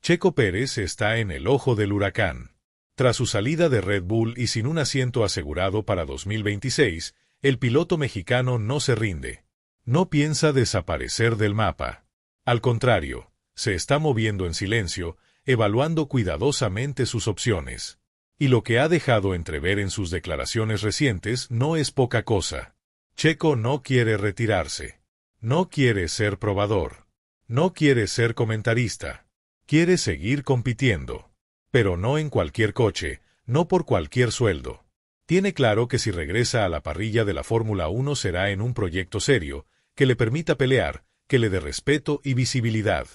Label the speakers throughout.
Speaker 1: Checo Pérez está en el ojo del huracán. Tras su salida de Red Bull y sin un asiento asegurado para 2026, el piloto mexicano no se rinde. No piensa desaparecer del mapa. Al contrario, se está moviendo en silencio, evaluando cuidadosamente sus opciones. Y lo que ha dejado entrever en sus declaraciones recientes no es poca cosa. Checo no quiere retirarse. No quiere ser probador. No quiere ser comentarista. Quiere seguir compitiendo. Pero no en cualquier coche, no por cualquier sueldo. Tiene claro que si regresa a la parrilla de la Fórmula 1 será en un proyecto serio, que le permita pelear, que le dé respeto y visibilidad.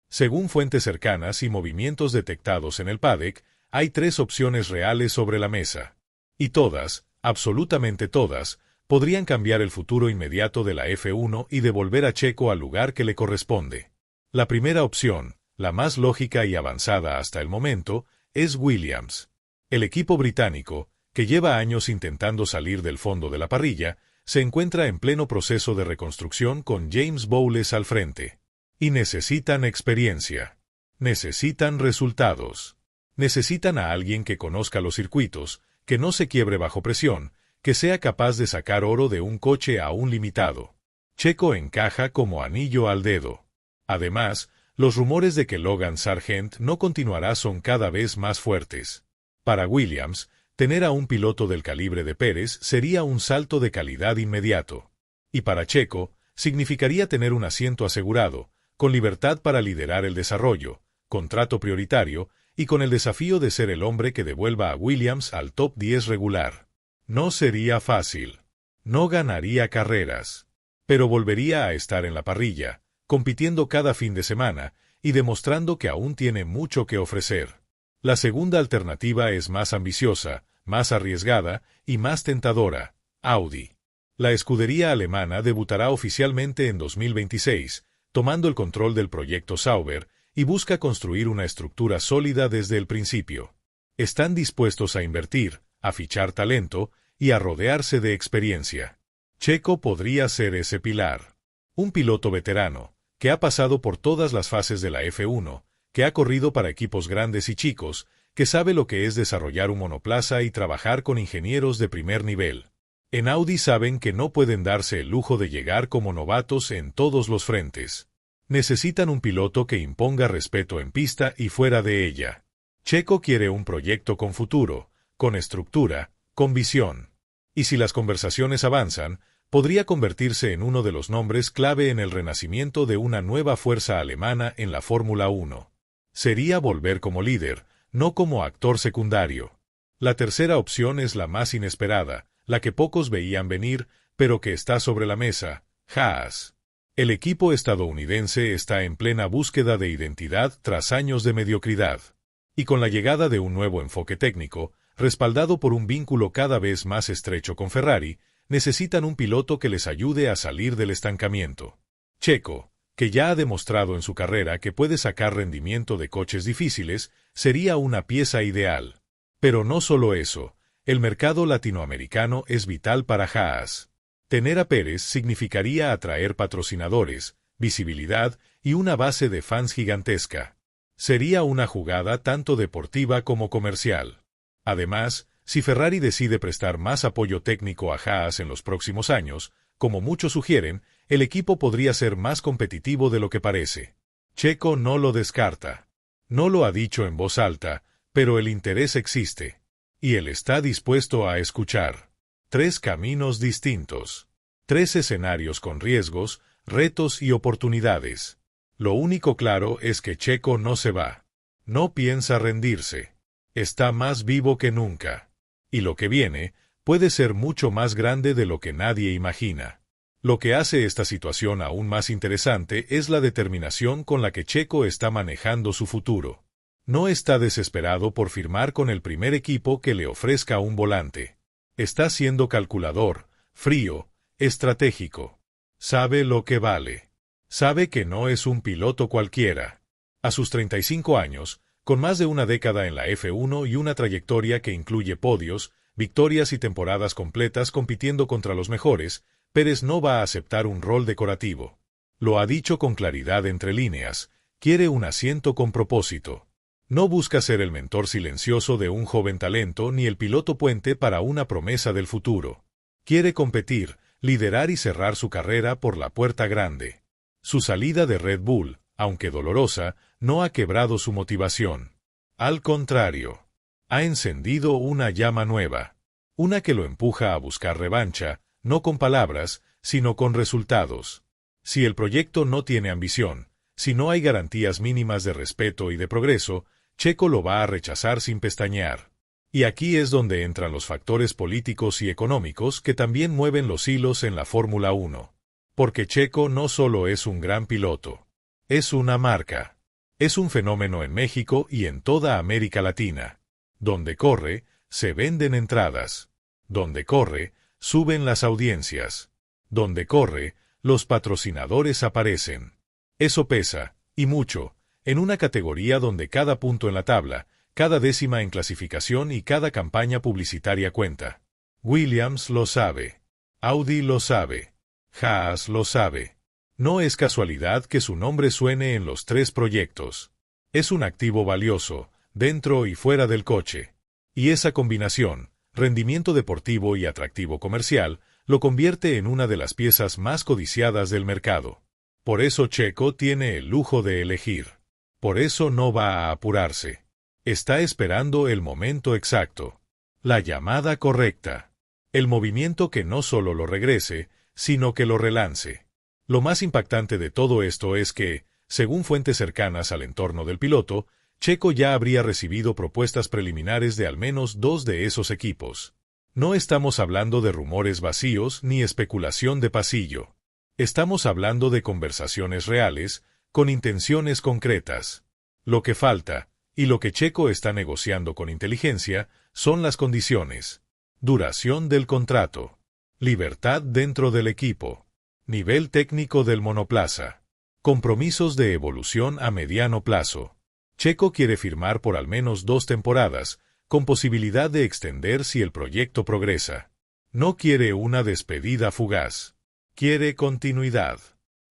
Speaker 1: Según fuentes cercanas y movimientos detectados en el paddock, hay 3 opciones reales sobre la mesa. Y todas, absolutamente todas, podrían cambiar el futuro inmediato de la F1 y devolver a Checo al lugar que le corresponde. La primera opción, la más lógica y avanzada hasta el momento, es Williams. El equipo británico, que lleva años intentando salir del fondo de la parrilla, se encuentra en pleno proceso de reconstrucción con James Bowles al frente. Y necesitan experiencia. Necesitan resultados. Necesitan a alguien que conozca los circuitos, que no se quiebre bajo presión, que sea capaz de sacar oro de un coche aún limitado. Checo encaja como anillo al dedo. Además, los rumores de que Logan Sargent no continuará son cada vez más fuertes. Para Williams, tener a un piloto del calibre de Pérez sería un salto de calidad inmediato. Y para Checo, significaría tener un asiento asegurado, con libertad para liderar el desarrollo, contrato prioritario, y con el desafío de ser el hombre que devuelva a Williams al top 10 regular. No sería fácil. No ganaría carreras. Pero volvería a estar en la parrilla, compitiendo cada fin de semana, y demostrando que aún tiene mucho que ofrecer. La segunda alternativa es más ambiciosa, más arriesgada y más tentadora: Audi. La escudería alemana debutará oficialmente en 2026, tomando el control del proyecto Sauber, y busca construir una estructura sólida desde el principio. Están dispuestos a invertir, a fichar talento y a rodearse de experiencia. Checo podría ser ese pilar. Un piloto veterano, que ha pasado por todas las fases de la F1, que ha corrido para equipos grandes y chicos, que sabe lo que es desarrollar un monoplaza y trabajar con ingenieros de primer nivel. En Audi saben que no pueden darse el lujo de llegar como novatos en todos los frentes. Necesitan un piloto que imponga respeto en pista y fuera de ella. Checo quiere un proyecto con futuro, con estructura, con visión. Y si las conversaciones avanzan, podría convertirse en uno de los nombres clave en el renacimiento de una nueva fuerza alemana en la Fórmula 1. Sería volver como líder, no como actor secundario. La tercera opción es la más inesperada, la que pocos veían venir, pero que está sobre la mesa: Haas. El equipo estadounidense está en plena búsqueda de identidad tras años de mediocridad. Y con la llegada de un nuevo enfoque técnico, respaldado por un vínculo cada vez más estrecho con Ferrari, necesitan un piloto que les ayude a salir del estancamiento. Checo, que ya ha demostrado en su carrera que puede sacar rendimiento de coches difíciles, sería una pieza ideal. Pero no solo eso, el mercado latinoamericano es vital para Haas. Tener a Pérez significaría atraer patrocinadores, visibilidad y una base de fans gigantesca. Sería una jugada tanto deportiva como comercial. Además, si Ferrari decide prestar más apoyo técnico a Haas en los próximos años, como muchos sugieren, el equipo podría ser más competitivo de lo que parece. Checo no lo descarta. No lo ha dicho en voz alta, pero el interés existe. Y él está dispuesto a escuchar. 3 caminos distintos. 3 escenarios con riesgos, retos y oportunidades. Lo único claro es que Checo no se va. No piensa rendirse. Está más vivo que nunca. Y lo que viene puede ser mucho más grande de lo que nadie imagina. Lo que hace esta situación aún más interesante es la determinación con la que Checo está manejando su futuro. No está desesperado por firmar con el primer equipo que le ofrezca un volante. Está siendo calculador, frío, estratégico. Sabe lo que vale. Sabe que no es un piloto cualquiera. A sus 35 años, con más de una década en la F1 y una trayectoria que incluye podios, victorias y temporadas completas compitiendo contra los mejores, Pérez no va a aceptar un rol decorativo. Lo ha dicho con claridad entre líneas: Quiere un asiento con propósito. No busca ser el mentor silencioso de un joven talento ni el piloto puente para una promesa del futuro. Quiere competir, liderar y cerrar su carrera por la puerta grande. Su salida de Red Bull, aunque dolorosa, no ha quebrado su motivación. Al contrario, ha encendido una llama nueva. Una que lo empuja a buscar revancha, no con palabras, sino con resultados. Si el proyecto no tiene ambición, si no hay garantías mínimas de respeto y de progreso, Checo lo va a rechazar sin pestañear. Y aquí es donde entran los factores políticos y económicos que también mueven los hilos en la Fórmula 1. Porque Checo no solo es un gran piloto, es una marca. Es un fenómeno en México y en toda América Latina. Donde corre, se venden entradas. Donde corre, suben las audiencias. Donde corre, los patrocinadores aparecen. Eso pesa, y mucho, en una categoría donde cada punto en la tabla, cada décima en clasificación y cada campaña publicitaria cuenta. Williams lo sabe. Audi lo sabe. Haas lo sabe. No es casualidad que su nombre suene en los tres proyectos. Es un activo valioso, dentro y fuera del coche. Y esa combinación, rendimiento deportivo y atractivo comercial, lo convierte en una de las piezas más codiciadas del mercado. Por eso Checo tiene el lujo de elegir. Por eso no va a apurarse. Está esperando el momento exacto. La llamada correcta. El movimiento que no solo lo regrese, sino que lo relance. Lo más impactante de todo esto es que, según fuentes cercanas al entorno del piloto, Checo ya habría recibido propuestas preliminares de al menos 2 de esos equipos. No estamos hablando de rumores vacíos ni especulación de pasillo. Estamos hablando de conversaciones reales, con intenciones concretas. Lo que falta, y lo que Checo está negociando con inteligencia, son las condiciones. Duración del contrato. Libertad dentro del equipo. Nivel técnico del monoplaza. Compromisos de evolución a mediano plazo. Checo quiere firmar por al menos 2 temporadas, con posibilidad de extender si el proyecto progresa. No quiere una despedida fugaz. Quiere continuidad.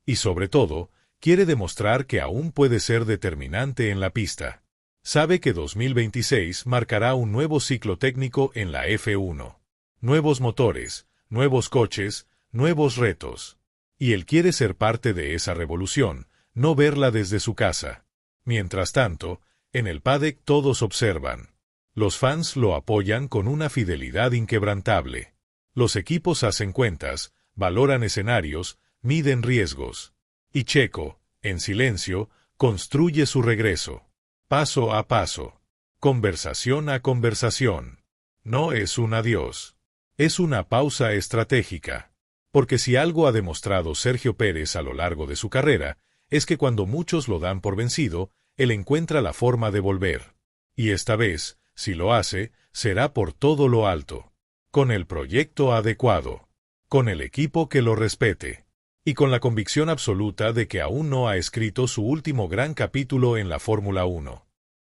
Speaker 1: Y sobre todo, quiere demostrar que aún puede ser determinante en la pista. Sabe que 2026 marcará un nuevo ciclo técnico en la F1. Nuevos motores, nuevos coches, nuevos retos. Y él quiere ser parte de esa revolución, no verla desde su casa. Mientras tanto, en el paddock todos observan. Los fans lo apoyan con una fidelidad inquebrantable. Los equipos hacen cuentas, valoran escenarios, miden riesgos. Y Checo, en silencio, construye su regreso. Paso a paso. Conversación a conversación. No es un adiós. Es una pausa estratégica. Porque si algo ha demostrado Sergio Pérez a lo largo de su carrera, es que cuando muchos lo dan por vencido, él encuentra la forma de volver. Y esta vez, si lo hace, será por todo lo alto. Con el proyecto adecuado. Con el equipo que lo respete. Y con la convicción absoluta de que aún no ha escrito su último gran capítulo en la Fórmula 1.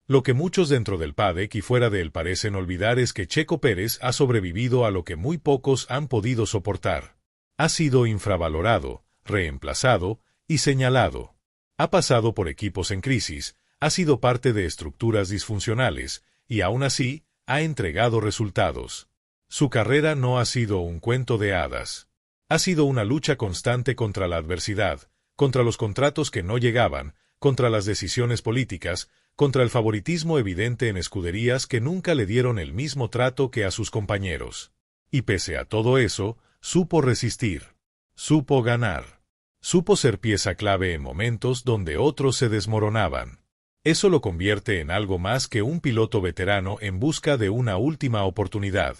Speaker 1: Lo que muchos dentro del paddock y fuera de él parecen olvidar es que Checo Pérez ha sobrevivido a lo que muy pocos han podido soportar. Ha sido infravalorado, reemplazado y señalado. Ha pasado por equipos en crisis, ha sido parte de estructuras disfuncionales, y aún así, ha entregado resultados. Su carrera no ha sido un cuento de hadas. Ha sido una lucha constante contra la adversidad, contra los contratos que no llegaban, contra las decisiones políticas, contra el favoritismo evidente en escuderías que nunca le dieron el mismo trato que a sus compañeros. Y pese a todo eso, supo resistir. Supo ganar. Supo ser pieza clave en momentos donde otros se desmoronaban. Eso lo convierte en algo más que un piloto veterano en busca de una última oportunidad.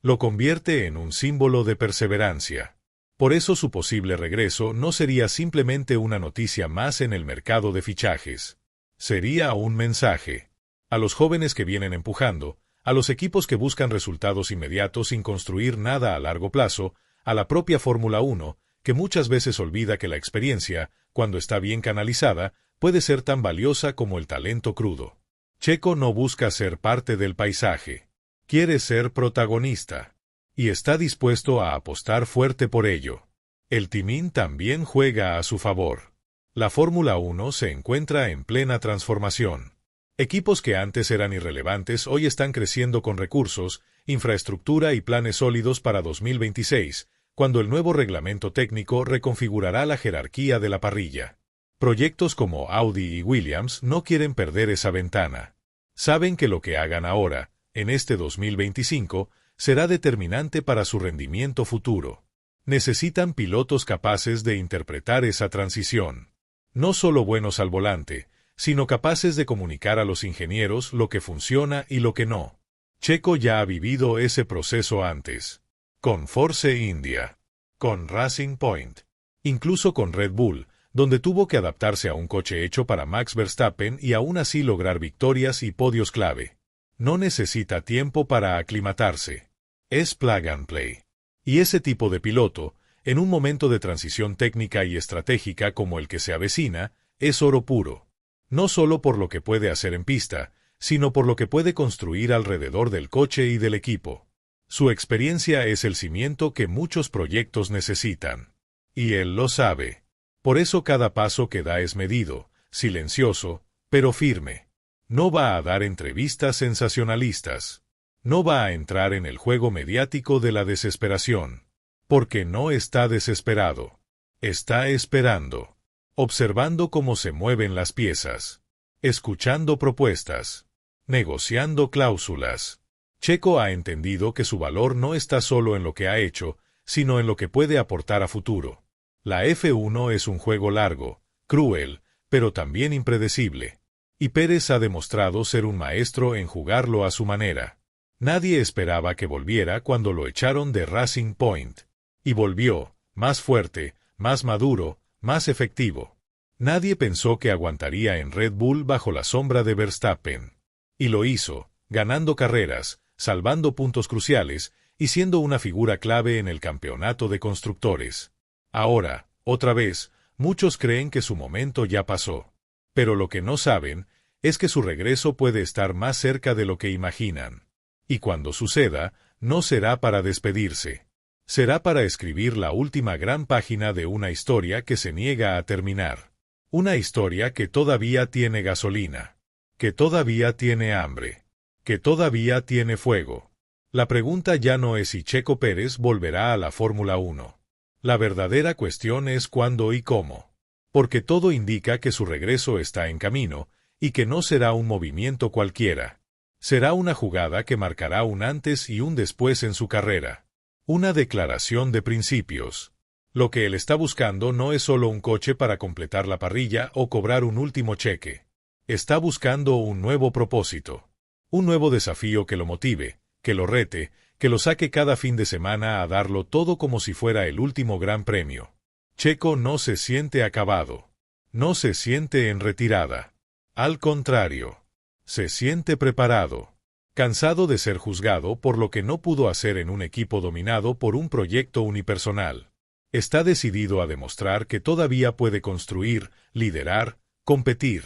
Speaker 1: Lo convierte en un símbolo de perseverancia. Por eso su posible regreso no sería simplemente una noticia más en el mercado de fichajes. Sería un mensaje. A los jóvenes que vienen empujando, a los equipos que buscan resultados inmediatos sin construir nada a largo plazo, a la propia Fórmula 1, que muchas veces olvida que la experiencia, cuando está bien canalizada, puede ser tan valiosa como el talento crudo. Checo no busca ser parte del paisaje. Quiere ser protagonista. Y está dispuesto a apostar fuerte por ello. El timín también juega a su favor. La Fórmula 1 se encuentra en plena transformación. Equipos que antes eran irrelevantes hoy están creciendo con recursos, infraestructura y planes sólidos para 2026, cuando el nuevo reglamento técnico reconfigurará la jerarquía de la parrilla. Proyectos como Audi y Williams no quieren perder esa ventana. Saben que lo que hagan ahora, en este 2025, será determinante para su rendimiento futuro. Necesitan pilotos capaces de interpretar esa transición. No solo buenos al volante, sino capaces de comunicar a los ingenieros lo que funciona y lo que no. Checo ya ha vivido ese proceso antes. Con Force India, con Racing Point, incluso con Red Bull, donde tuvo que adaptarse a un coche hecho para Max Verstappen y aún así lograr victorias y podios clave. No necesita tiempo para aclimatarse. Es plug and play. Y ese tipo de piloto, en un momento de transición técnica y estratégica como el que se avecina, es oro puro. No solo por lo que puede hacer en pista, sino por lo que puede construir alrededor del coche y del equipo. Su experiencia es el cimiento que muchos proyectos necesitan. Y él lo sabe. Por eso cada paso que da es medido, silencioso, pero firme. No va a dar entrevistas sensacionalistas. No va a entrar en el juego mediático de la desesperación. Porque no está desesperado. Está esperando. Observando cómo se mueven las piezas. Escuchando propuestas. Negociando cláusulas. Checo ha entendido que su valor no está solo en lo que ha hecho, sino en lo que puede aportar a futuro. La F1 es un juego largo, cruel, pero también impredecible. Y Pérez ha demostrado ser un maestro en jugarlo a su manera. Nadie esperaba que volviera cuando lo echaron de Racing Point. Y volvió, más fuerte, más maduro, más efectivo. Nadie pensó que aguantaría en Red Bull bajo la sombra de Verstappen. Y lo hizo, ganando carreras, salvando puntos cruciales, y siendo una figura clave en el campeonato de constructores. Ahora, otra vez, muchos creen que su momento ya pasó. Pero lo que no saben es que su regreso puede estar más cerca de lo que imaginan. Y cuando suceda, no será para despedirse. Será para escribir la última gran página de una historia que se niega a terminar. Una historia que todavía tiene gasolina. Que todavía tiene hambre. Que todavía tiene fuego. La pregunta ya no es si Checo Pérez volverá a la Fórmula 1. La verdadera cuestión es cuándo y cómo. Porque todo indica que su regreso está en camino, y que no será un movimiento cualquiera. Será una jugada que marcará un antes y un después en su carrera. Una declaración de principios. Lo que él está buscando no es solo un coche para completar la parrilla o cobrar un último cheque. Está buscando un nuevo propósito. Un nuevo desafío que lo motive, que lo rete, que lo saque cada fin de semana a darlo todo como si fuera el último gran premio. Checo no se siente acabado. No se siente en retirada. Al contrario. Se siente preparado. Cansado de ser juzgado por lo que no pudo hacer en un equipo dominado por un proyecto unipersonal. Está decidido a demostrar que todavía puede construir, liderar, competir.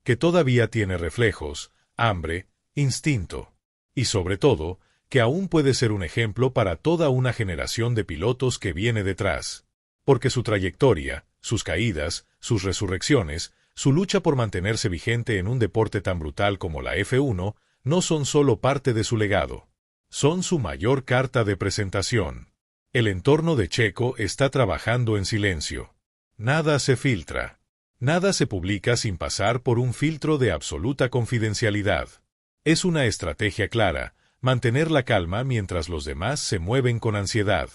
Speaker 1: Que todavía tiene reflejos, hambre, instinto. Y sobre todo, que aún puede ser un ejemplo para toda una generación de pilotos que viene detrás. Porque su trayectoria, sus caídas, sus resurrecciones, su lucha por mantenerse vigente en un deporte tan brutal como la F1, no son solo parte de su legado. Son su mayor carta de presentación. El entorno de Checo está trabajando en silencio. Nada se filtra. Nada se publica sin pasar por un filtro de absoluta confidencialidad. Es una estrategia clara, mantener la calma mientras los demás se mueven con ansiedad.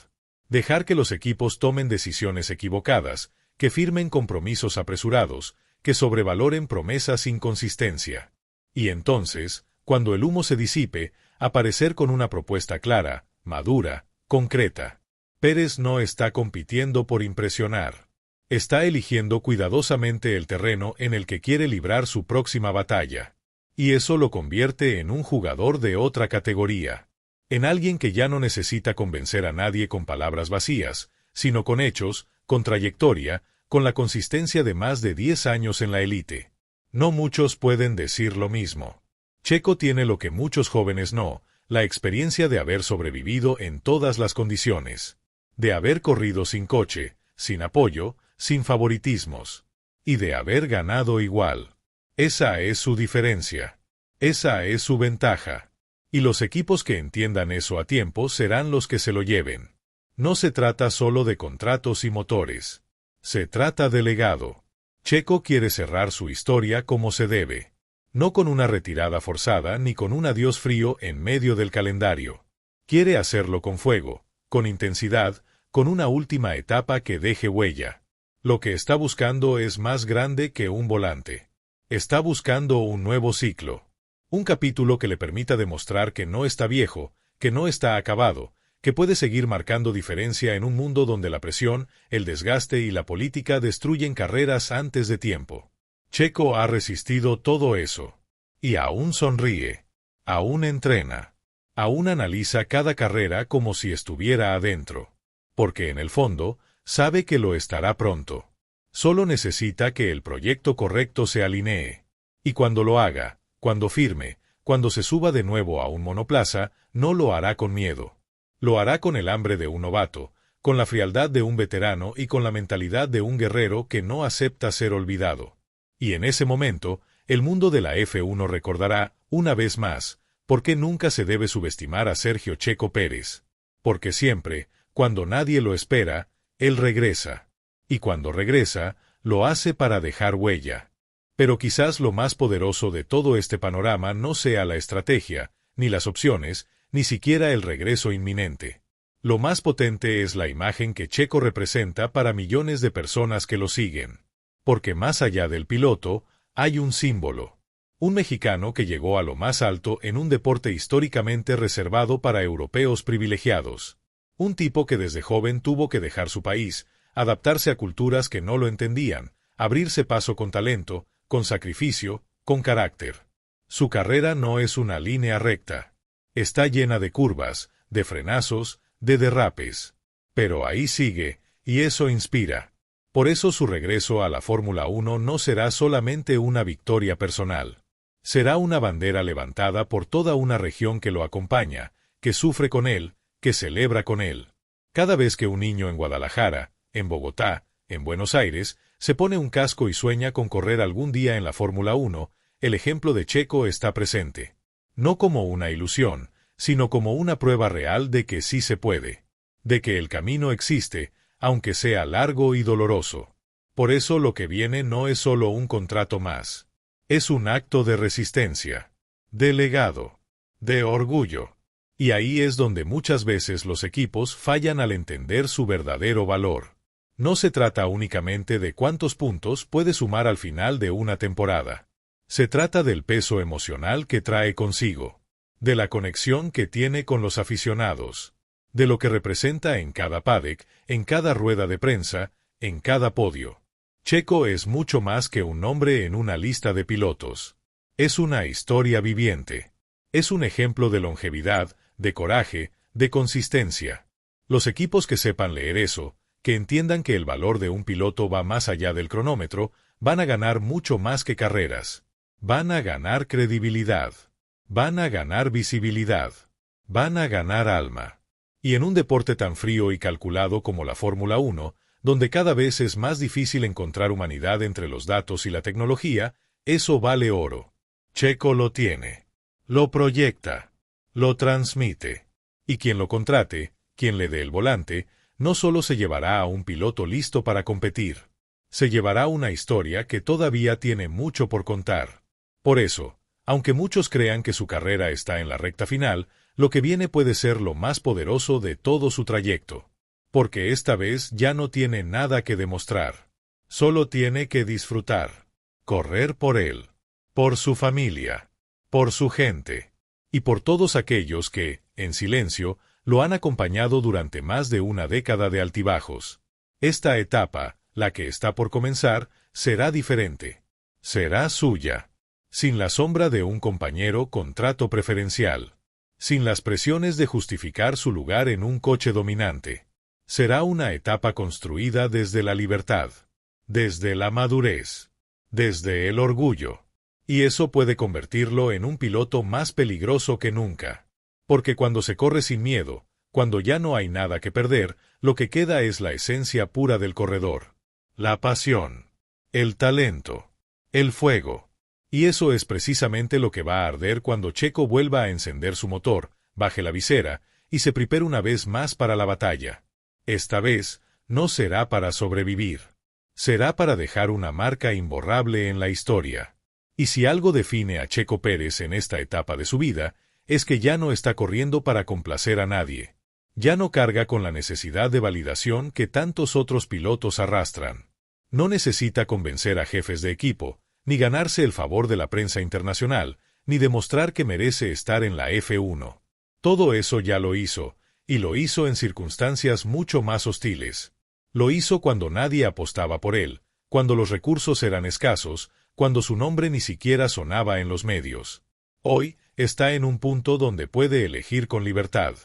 Speaker 1: Dejar que los equipos tomen decisiones equivocadas, que firmen compromisos apresurados, que sobrevaloren promesas sin consistencia. Y entonces, cuando el humo se disipe, aparecer con una propuesta clara, madura, concreta. Pérez no está compitiendo por impresionar. Está eligiendo cuidadosamente el terreno en el que quiere librar su próxima batalla. Y eso lo convierte en un jugador de otra categoría. En alguien que ya no necesita convencer a nadie con palabras vacías, sino con hechos, con trayectoria, con la consistencia de más de 10 años en la élite. No muchos pueden decir lo mismo. Checo tiene lo que muchos jóvenes no, la experiencia de haber sobrevivido en todas las condiciones. De haber corrido sin coche, sin apoyo, sin favoritismos. y de haber ganado igual. Esa es su diferencia. Esa es su ventaja. Y los equipos que entiendan eso a tiempo serán los que se lo lleven. No se trata solo de contratos y motores. Se trata de legado. Checo quiere cerrar su historia como se debe. No con una retirada forzada ni con un adiós frío en medio del calendario. Quiere hacerlo con fuego, con intensidad, con una última etapa que deje huella. Lo que está buscando es más grande que un volante. Está buscando un nuevo ciclo. Un capítulo que le permita demostrar que no está viejo, que no está acabado, que puede seguir marcando diferencia en un mundo donde la presión, el desgaste y la política destruyen carreras antes de tiempo. Checo ha resistido todo eso. Y aún sonríe. Aún entrena. Aún analiza cada carrera como si estuviera adentro. Porque en el fondo, sabe que lo estará pronto. Solo necesita que el proyecto correcto se alinee. Y cuando lo haga, cuando firme, cuando se suba de nuevo a un monoplaza, no lo hará con miedo. Lo hará con el hambre de un novato, con la frialdad de un veterano y con la mentalidad de un guerrero que no acepta ser olvidado. Y en ese momento, el mundo de la F1 recordará, una vez más, por qué nunca se debe subestimar a Sergio Checo Pérez. Porque siempre, cuando nadie lo espera, él regresa. Y cuando regresa, lo hace para dejar huella. Pero quizás lo más poderoso de todo este panorama no sea la estrategia, ni las opciones, ni siquiera el regreso inminente. Lo más potente es la imagen que Checo representa para millones de personas que lo siguen. Porque más allá del piloto, hay un símbolo. Un mexicano que llegó a lo más alto en un deporte históricamente reservado para europeos privilegiados. Un tipo que desde joven tuvo que dejar su país, adaptarse a culturas que no lo entendían, abrirse paso con talento, con sacrificio, con carácter. Su carrera no es una línea recta. Está llena de curvas, de frenazos, de derrapes. Pero ahí sigue, y eso inspira. Por eso su regreso a la Fórmula 1 no será solamente una victoria personal. Será una bandera levantada por toda una región que lo acompaña, que sufre con él, que celebra con él. Cada vez que un niño en Guadalajara, en Bogotá, en Buenos Aires, se pone un casco y sueña con correr algún día en la Fórmula 1, el ejemplo de Checo está presente. No como una ilusión, sino como una prueba real de que sí se puede. De que el camino existe, aunque sea largo y doloroso. Por eso lo que viene no es solo un contrato más. Es un acto de resistencia, de legado, de orgullo. Y ahí es donde muchas veces los equipos fallan al entender su verdadero valor. No se trata únicamente de cuántos puntos puede sumar al final de una temporada. Se trata del peso emocional que trae consigo, de la conexión que tiene con los aficionados, de lo que representa en cada paddock, en cada rueda de prensa, en cada podio. Checo es mucho más que un nombre en una lista de pilotos. Es una historia viviente. Es un ejemplo de longevidad, de coraje, de consistencia. Los equipos que sepan leer eso, que entiendan que el valor de un piloto va más allá del cronómetro, van a ganar mucho más que carreras. Van a ganar credibilidad. Van a ganar visibilidad. Van a ganar alma. Y en un deporte tan frío y calculado como la Fórmula 1, donde cada vez es más difícil encontrar humanidad entre los datos y la tecnología, eso vale oro. Checo lo tiene. Lo proyecta. Lo transmite. Y quien lo contrate, quien le dé el volante, no solo se llevará a un piloto listo para competir. Se llevará una historia que todavía tiene mucho por contar. Por eso, aunque muchos crean que su carrera está en la recta final, lo que viene puede ser lo más poderoso de todo su trayecto. Porque esta vez ya no tiene nada que demostrar. Solo tiene que disfrutar. Correr por él. Por su familia. Por su gente. Y por todos aquellos que, en silencio, lo han acompañado durante más de una década de altibajos. Esta etapa, la que está por comenzar, será diferente. Será suya. Sin la sombra de un compañero con trato preferencial. Sin las presiones de justificar su lugar en un coche dominante. Será una etapa construida desde la libertad. Desde la madurez. Desde el orgullo. Y eso puede convertirlo en un piloto más peligroso que nunca. Porque cuando se corre sin miedo, cuando ya no hay nada que perder, lo que queda es la esencia pura del corredor. La pasión. el talento, el fuego. Y eso es precisamente lo que va a arder cuando Checo vuelva a encender su motor, baje la visera y se prepare una vez más para la batalla. Esta vez, no será para sobrevivir. Será para dejar una marca imborrable en la historia. Y si algo define a Checo Pérez en esta etapa de su vida, es que ya no está corriendo para complacer a nadie. Ya no carga con la necesidad de validación que tantos otros pilotos arrastran. No necesita convencer a jefes de equipo, ni ganarse el favor de la prensa internacional, ni demostrar que merece estar en la F1. Todo eso ya lo hizo, y lo hizo en circunstancias mucho más hostiles. Lo hizo cuando nadie apostaba por él, cuando los recursos eran escasos, cuando su nombre ni siquiera sonaba en los medios. Hoy, está en un punto donde puede elegir con libertad.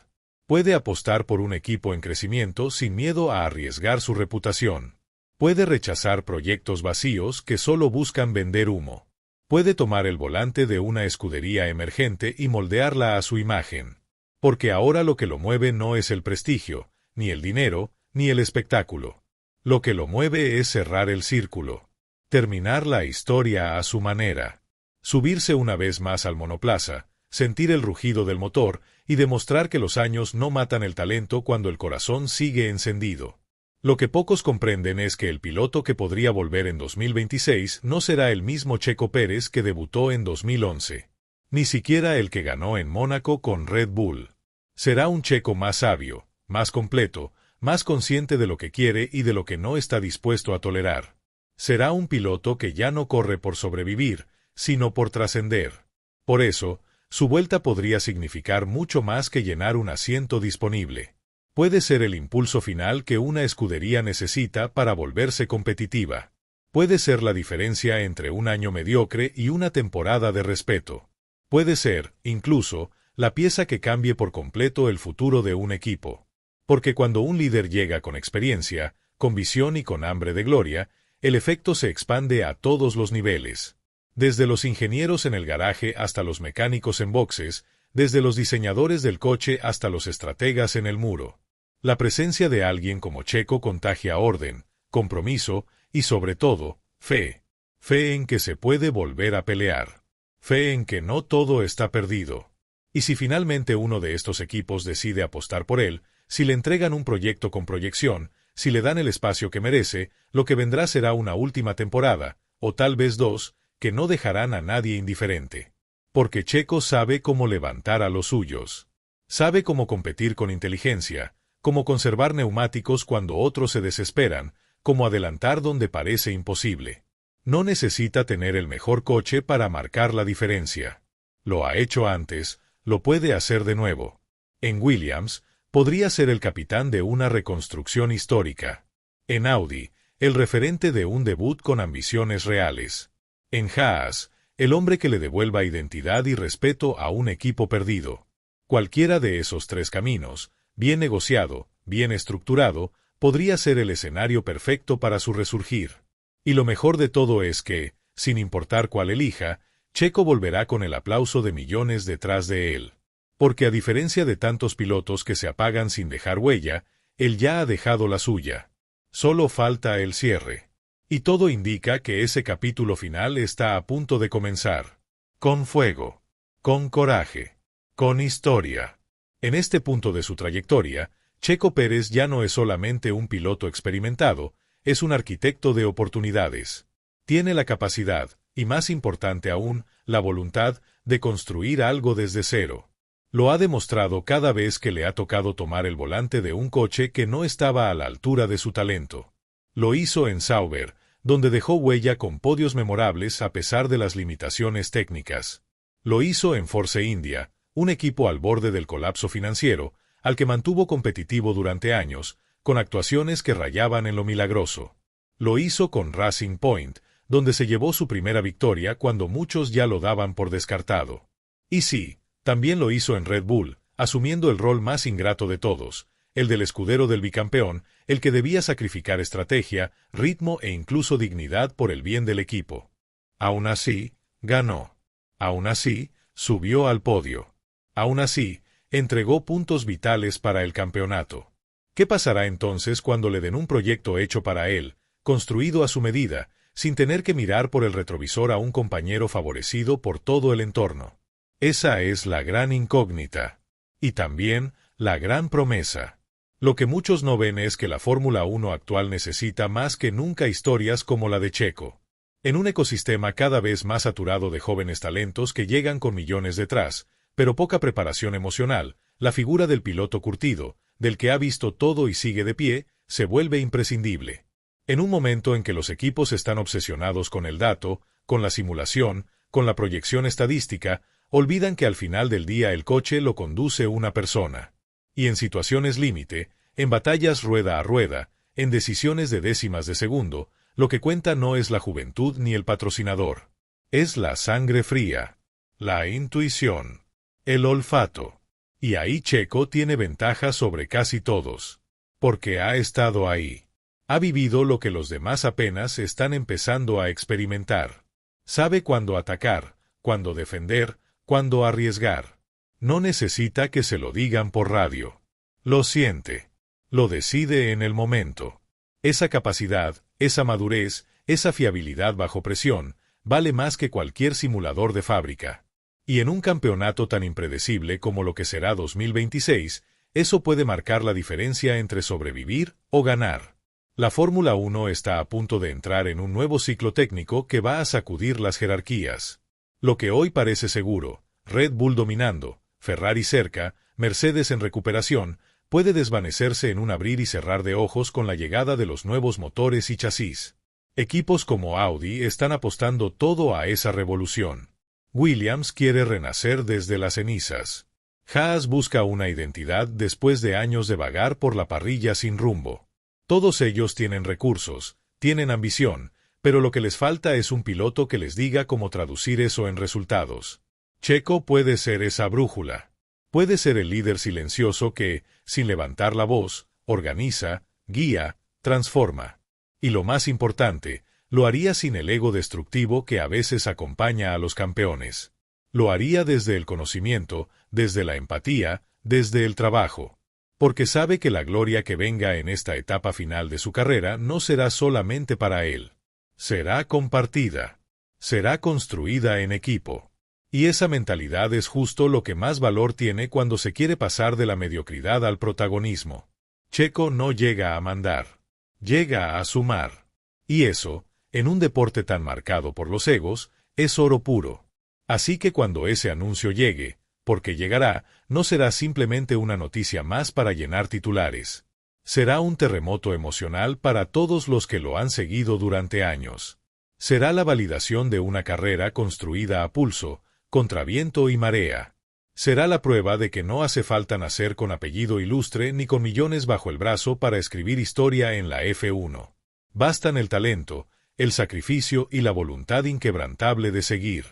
Speaker 1: Puede apostar por un equipo en crecimiento sin miedo a arriesgar su reputación. Puede rechazar proyectos vacíos que solo buscan vender humo. Puede tomar el volante de una escudería emergente y moldearla a su imagen. Porque ahora lo que lo mueve no es el prestigio, ni el dinero, ni el espectáculo. Lo que lo mueve es cerrar el círculo. Terminar la historia a su manera. Subirse una vez más al monoplaza, sentir el rugido del motor y demostrar que los años no matan el talento cuando el corazón sigue encendido. Lo que pocos comprenden es que el piloto que podría volver en 2026 no será el mismo Checo Pérez que debutó en 2011. Ni siquiera el que ganó en Mónaco con Red Bull. Será un Checo más sabio, más completo, más consciente de lo que quiere y de lo que no está dispuesto a tolerar. Será un piloto que ya no corre por sobrevivir, sino por trascender. Por eso, su vuelta podría significar mucho más que llenar un asiento disponible. Puede ser el impulso final que una escudería necesita para volverse competitiva. Puede ser la diferencia entre un año mediocre y una temporada de respeto. Puede ser, incluso, la pieza que cambie por completo el futuro de un equipo. Porque cuando un líder llega con experiencia, con visión y con hambre de gloria, el efecto se expande a todos los niveles. Desde los ingenieros en el garaje hasta los mecánicos en boxes, desde los diseñadores del coche hasta los estrategas en el muro. La presencia de alguien como Checo contagia orden, compromiso y, sobre todo, fe. Fe en que se puede volver a pelear. Fe en que no todo está perdido. Y si finalmente uno de estos equipos decide apostar por él, si le entregan un proyecto con proyección, si le dan el espacio que merece, lo que vendrá será una última temporada, o tal vez dos, que no dejarán a nadie indiferente. Porque Checo sabe cómo levantar a los suyos. Sabe cómo competir con inteligencia, cómo conservar neumáticos cuando otros se desesperan, cómo adelantar donde parece imposible. No necesita tener el mejor coche para marcar la diferencia. Lo ha hecho antes, lo puede hacer de nuevo. En Williams, podría ser el capitán de una reconstrucción histórica. En Audi, el referente de un debut con ambiciones reales. En Haas, el hombre que le devuelva identidad y respeto a un equipo perdido. Cualquiera de esos tres caminos, bien negociado, bien estructurado, podría ser el escenario perfecto para su resurgir. Y lo mejor de todo es que, sin importar cuál elija, Checo volverá con el aplauso de millones detrás de él. Porque a diferencia de tantos pilotos que se apagan sin dejar huella, él ya ha dejado la suya. Solo falta el cierre. Y todo indica que ese capítulo final está a punto de comenzar. Con fuego. Con coraje. Con historia. En este punto de su trayectoria, Checo Pérez ya no es solamente un piloto experimentado, es un arquitecto de oportunidades. Tiene la capacidad, y más importante aún, la voluntad, de construir algo desde cero. Lo ha demostrado cada vez que le ha tocado tomar el volante de un coche que no estaba a la altura de su talento. Lo hizo en Sauber, donde dejó huella con podios memorables a pesar de las limitaciones técnicas. Lo hizo en Force India, un equipo al borde del colapso financiero, al que mantuvo competitivo durante años, con actuaciones que rayaban en lo milagroso. Lo hizo con Racing Point, donde se llevó su primera victoria cuando muchos ya lo daban por descartado. Y sí, también lo hizo en Red Bull, asumiendo el rol más ingrato de todos, el del escudero del bicampeón, el que debía sacrificar estrategia, ritmo e incluso dignidad por el bien del equipo. Aún así, ganó. Aún así, subió al podio. Aún así, entregó puntos vitales para el campeonato. ¿Qué pasará entonces cuando le den un proyecto hecho para él, construido a su medida, sin tener que mirar por el retrovisor a un compañero favorecido por todo el entorno. Esa es la gran incógnita. Y también la gran promesa. Lo que muchos no ven es que la Fórmula 1 actual necesita más que nunca historias como la de Checo. En un ecosistema cada vez más saturado de jóvenes talentos que llegan con millones detrás, pero poca preparación emocional, la figura del piloto curtido, del que ha visto todo y sigue de pie, se vuelve imprescindible. En un momento en que los equipos están obsesionados con el dato, con la simulación, con la proyección estadística, olvidan que al final del día el coche lo conduce una persona. Y en situaciones límite, en batallas rueda a rueda, en decisiones de décimas de segundo, lo que cuenta no es la juventud ni el patrocinador. Es la sangre fría, la intuición, el olfato. Y ahí Checo tiene ventaja sobre casi todos. Porque ha estado ahí. Ha vivido lo que los demás apenas están empezando a experimentar. Sabe cuándo atacar, cuándo defender, cuándo arriesgar. No necesita que se lo digan por radio. Lo siente. Lo decide en el momento. Esa capacidad, esa madurez, esa fiabilidad bajo presión, vale más que cualquier simulador de fábrica. Y en un campeonato tan impredecible como lo que será 2026, eso puede marcar la diferencia entre sobrevivir o ganar. La Fórmula 1 está a punto de entrar en un nuevo ciclo técnico que va a sacudir las jerarquías. Lo que hoy parece seguro, Red Bull dominando, Ferrari cerca, Mercedes en recuperación, puede desvanecerse en un abrir y cerrar de ojos con la llegada de los nuevos motores y chasis. Equipos como Audi están apostando todo a esa revolución. Williams quiere renacer desde las cenizas. Haas busca una identidad después de años de vagar por la parrilla sin rumbo. Todos ellos tienen recursos, tienen ambición, pero lo que les falta es un piloto que les diga cómo traducir eso en resultados. Checo puede ser esa brújula. Puede ser el líder silencioso que, sin levantar la voz, organiza, guía, transforma. Y lo más importante, lo haría sin el ego destructivo que a veces acompaña a los campeones. Lo haría desde el conocimiento, desde la empatía, desde el trabajo. Porque sabe que la gloria que venga en esta etapa final de su carrera no será solamente para él. Será compartida. Será construida en equipo. Y esa mentalidad es justo lo que más valor tiene cuando se quiere pasar de la mediocridad al protagonismo. Checo no llega a mandar. Llega a sumar. Y eso, en un deporte tan marcado por los egos, es oro puro. Así que cuando ese anuncio llegue, porque llegará, no será simplemente una noticia más para llenar titulares. Será un terremoto emocional para todos los que lo han seguido durante años. Será la validación de una carrera construida a pulso, contra viento y marea. Será la prueba de que no hace falta nacer con apellido ilustre ni con millones bajo el brazo para escribir historia en la F1. Bastan el talento, el sacrificio y la voluntad inquebrantable de seguir.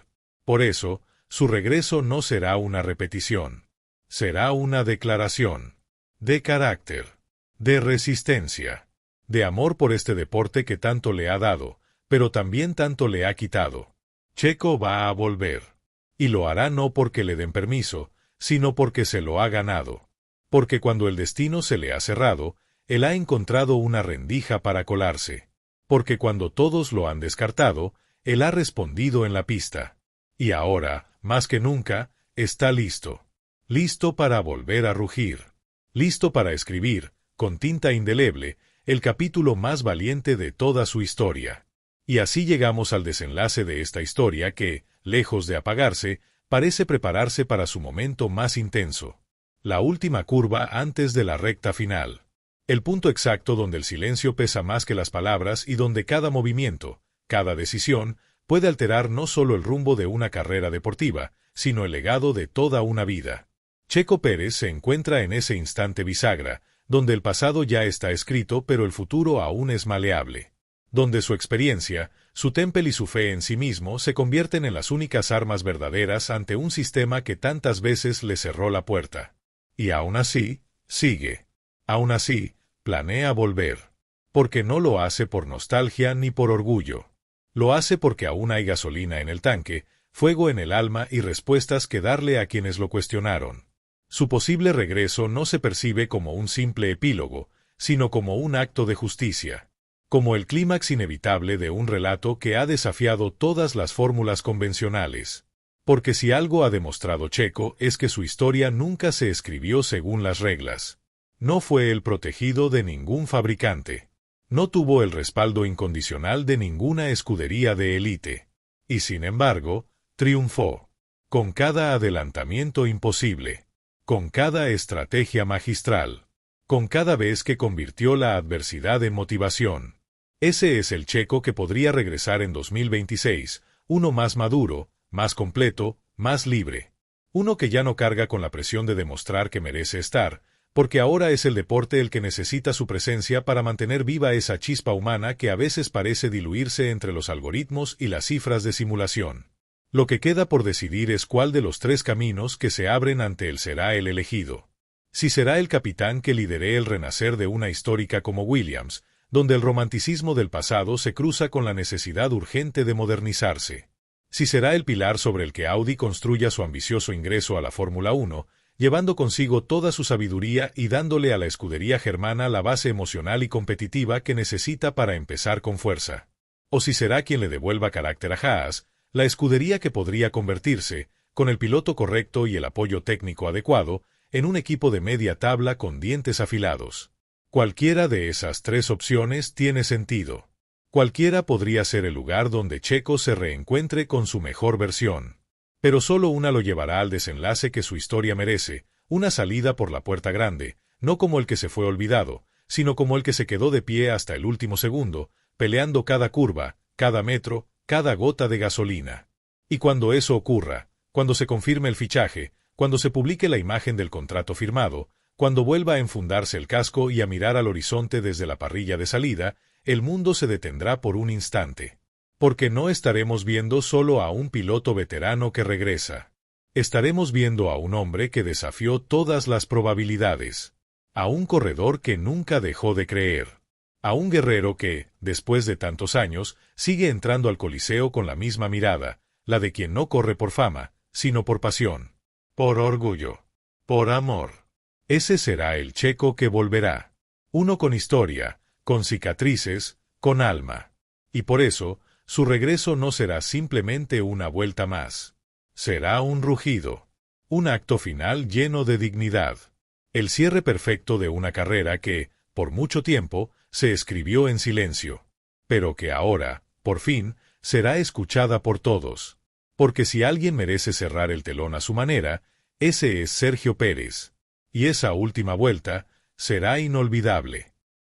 Speaker 1: Por eso, su regreso no será una repetición. Será una declaración. De carácter. De resistencia. De amor por este deporte que tanto le ha dado, pero también tanto le ha quitado. Checo va a volver. Y lo hará no porque le den permiso, sino porque se lo ha ganado. Porque cuando el destino se le ha cerrado, él ha encontrado una rendija para colarse. Porque cuando todos lo han descartado, él ha respondido en la pista. Y ahora, más que nunca, está listo. Listo para volver a rugir. Listo para escribir, con tinta indeleble, el capítulo más valiente de toda su historia. Y así llegamos al desenlace de esta historia que, lejos de apagarse, parece prepararse para su momento más intenso. La última curva antes de la recta final. El punto exacto donde el silencio pesa más que las palabras y donde cada movimiento, cada decisión, puede alterar no solo el rumbo de una carrera deportiva, sino el legado de toda una vida. Checo Pérez se encuentra en ese instante bisagra, donde el pasado ya está escrito pero el futuro aún es maleable. Donde su experiencia, su temple y su fe en sí mismo se convierten en las únicas armas verdaderas ante un sistema que tantas veces le cerró la puerta. Y aún así, sigue. Aún así, planea volver. Porque no lo hace por nostalgia ni por orgullo. Lo hace porque aún hay gasolina en el tanque, fuego en el alma y respuestas que darle a quienes lo cuestionaron. Su posible regreso no se percibe como un simple epílogo, sino como un acto de justicia. como el clímax inevitable de un relato que ha desafiado todas las fórmulas convencionales. Porque si algo ha demostrado Checo es que su historia nunca se escribió según las reglas. No fue el protegido de ningún fabricante. No tuvo el respaldo incondicional de ninguna escudería de élite. Y sin embargo, triunfó. Con cada adelantamiento imposible. Con cada estrategia magistral. Con cada vez que convirtió la adversidad en motivación. Ese es el Checo que podría regresar en 2026, uno más maduro, más completo, más libre. Uno que ya no carga con la presión de demostrar que merece estar, porque ahora es el deporte el que necesita su presencia para mantener viva esa chispa humana que a veces parece diluirse entre los algoritmos y las cifras de simulación. Lo que queda por decidir es cuál de los tres caminos que se abren ante él será el elegido. Si será el capitán que lidere el renacer de una histórica como Williams, donde el romanticismo del pasado se cruza con la necesidad urgente de modernizarse. Si será el pilar sobre el que Audi construya su ambicioso ingreso a la Fórmula 1, llevando consigo toda su sabiduría y dándole a la escudería germana la base emocional y competitiva que necesita para empezar con fuerza. O si será quien le devuelva carácter a Haas, la escudería que podría convertirse, con el piloto correcto y el apoyo técnico adecuado, en un equipo de media tabla con dientes afilados. Cualquiera de esas tres opciones tiene sentido. Cualquiera podría ser el lugar donde Checo se reencuentre con su mejor versión. Pero solo una lo llevará al desenlace que su historia merece, una salida por la puerta grande, no como el que se fue olvidado, sino como el que se quedó de pie hasta el último segundo, peleando cada curva, cada metro, cada gota de gasolina. Y cuando eso ocurra, cuando se confirme el fichaje, cuando se publique la imagen del contrato firmado, cuando vuelva a enfundarse el casco y a mirar al horizonte desde la parrilla de salida, el mundo se detendrá por un instante. Porque no estaremos viendo solo a un piloto veterano que regresa. Estaremos viendo a un hombre que desafió todas las probabilidades. A un corredor que nunca dejó de creer. A un guerrero que, después de tantos años, sigue entrando al Coliseo con la misma mirada, la de quien no corre por fama, sino por pasión. Por orgullo. Por amor. Ese será el Checo que volverá. Uno con historia, con cicatrices, con alma. Y por eso, su regreso no será simplemente una vuelta más. Será un rugido. Un acto final lleno de dignidad. El cierre perfecto de una carrera que, por mucho tiempo, se escribió en silencio. Pero que ahora, por fin, será escuchada por todos. Porque si alguien merece cerrar el telón a su manera, ese es Sergio Pérez. Y esa última vuelta será inolvidable.